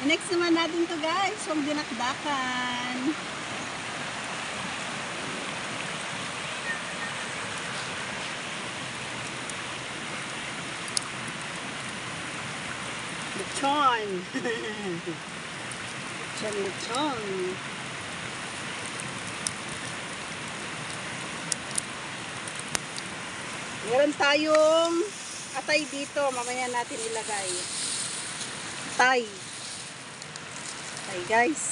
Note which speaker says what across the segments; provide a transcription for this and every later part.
Speaker 1: Next naman natin to guys, yung dinakdakan. Lechon. Lechon. Meron tayong atay dito. Mamaya natin ilagay. Atay. Atay guys.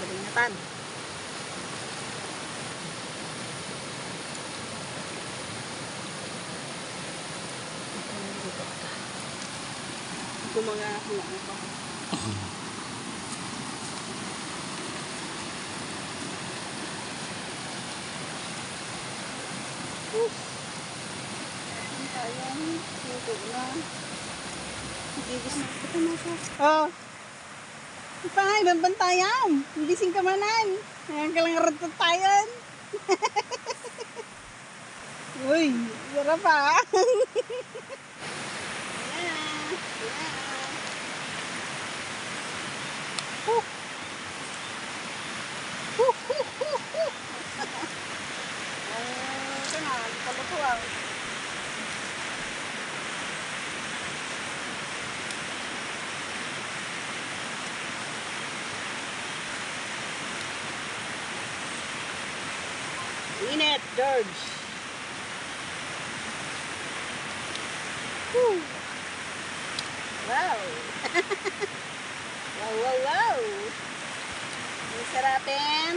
Speaker 1: Balingatan. Ito mga hula-hula. Ayun, luto na. Gigis na ito na siya. Oh. Ipangay, banbantayan. Gising ka manan. Ayan ka lang ratot tayon. Uy, sarap pa. Ayan. Ito na, kalutuan. Init, George. Woo. Wow. Wow, wow, wow. Ang sarapin.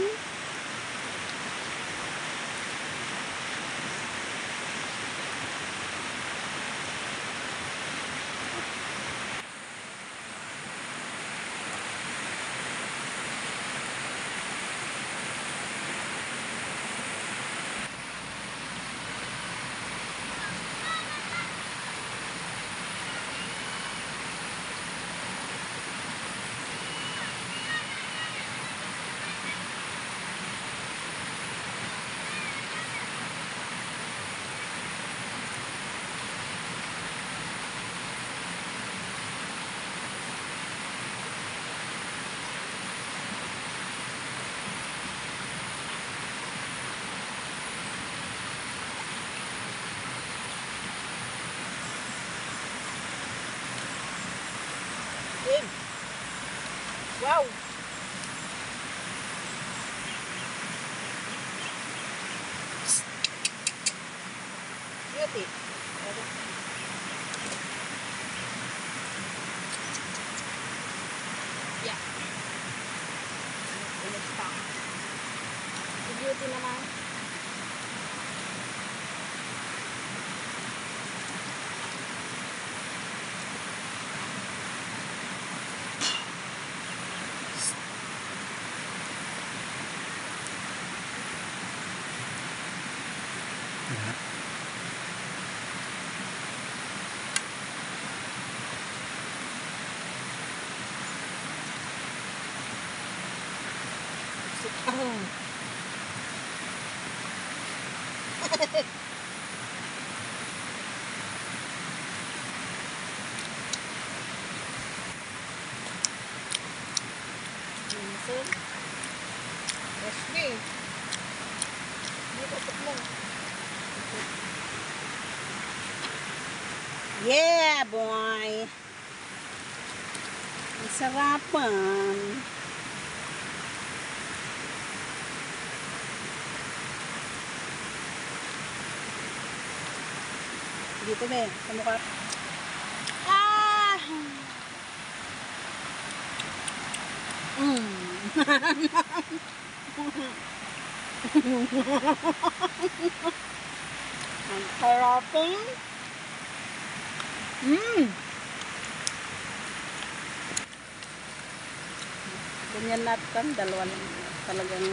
Speaker 1: Wow! Beauty. Yeah. Beauty naman. Rashmi. Yeah, boy. Ang sarapan. Dito be, sa mukha. Ah! Ang sarapin. Ganyan natin, dalawa lang talagang.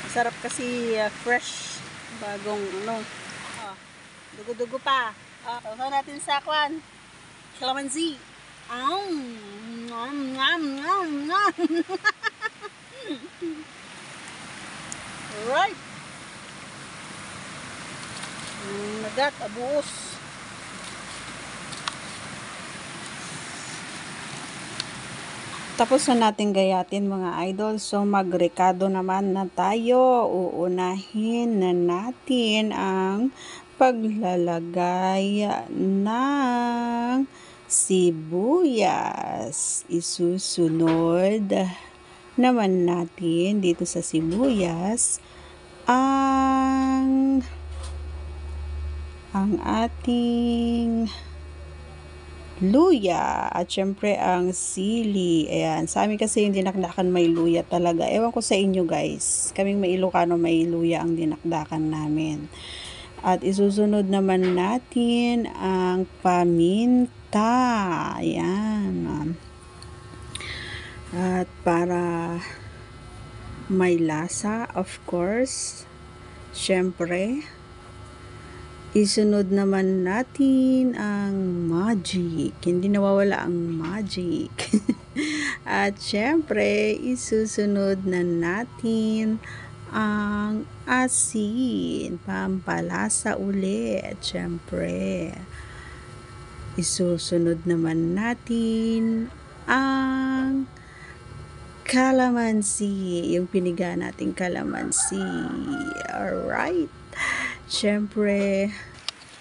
Speaker 1: Masarap kasi fresh, bagong ano. Oh, dugo-dugo pa. Sausaw natin sa kwan. Calamansi. Nom, nom, nom, nom. Alright. Nagat, abuos. Tapos na natin gayatin mga idol. So magrekado naman na tayo. Uunahin na natin ang paglalagay ng sibuyas. Isusunod naman natin dito sa sibuyas ang ating luya at syempre ang sili. Ayan, sa amin kasi yung dinakdakan may luya talaga. Ewan ko sa inyo guys, kaming may Ilocano may luya ang dinakdakan namin. At isusunod naman natin ang paminta. Ayan. At para may lasa, of course, syempre isunod naman natin ang magic. Hindi nawawala ang magic. At syempre, isusunod na natin ang asin. Pampalasa ulit. Syempre, isusunod naman natin ang calamansi. Yung piniga nating calamansi. Alright. Siyempre,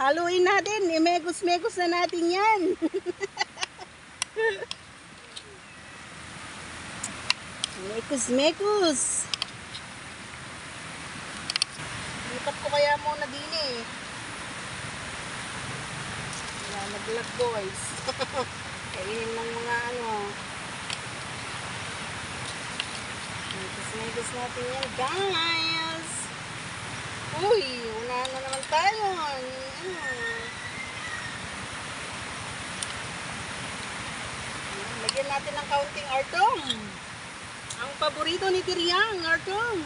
Speaker 1: haluin natin. Imekos-mekos na natin yan. Mekos-mekos. Lipat ko kaya muna din eh. Wala, naglag boys. Kainin ng mga ano. Mekos-mekos natin yan, guys. Uy, unahan na naman tayo. Lagyan natin ng kaunting artong. Ang paborito ni Tiriang, artong.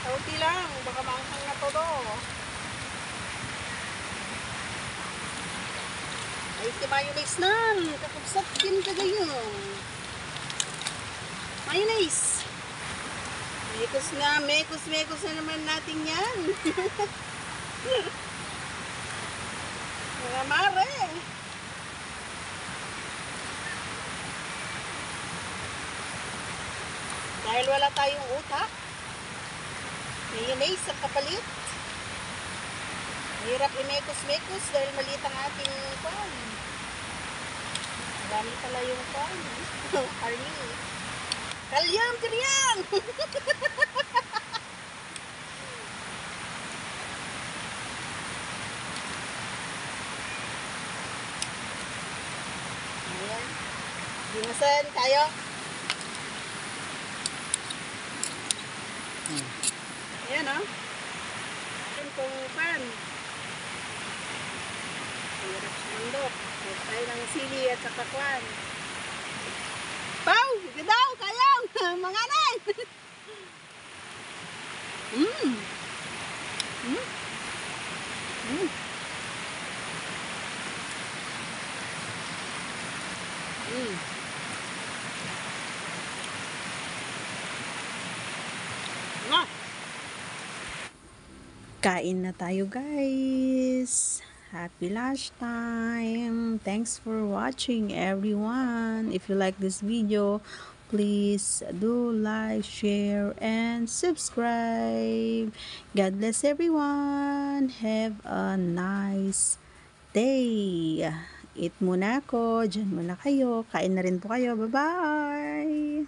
Speaker 1: Kaunti lang, baka maanghang na todo. Ay, si mayonnaise na. Kakubsat din ka gayon. Mayonnaise. Mekos na naman natin yan. Mga mare. Dahil wala tayong utak, mayonnaise ang kapalit. Mahirap imekos-mekos dahil maliit ang ating pan. Marami pala yung pan. Army. Kalyam, Tiriang! Ayan. Dimasan tayo. Ayan o. Ayan kong pan. Hirap sa mandok. Hirap tayo ng sili at saka kwan. Pau! Gadaw! Kayang! Mga nan! Kain na tayo guys. Happy lunchtime. Thanks for watching everyone. If you like this video, please do like, share, and subscribe. God bless everyone. Have a nice day. Eat muna ako. Diyan muna kayo. Kain na rin po kayo. Bye-bye.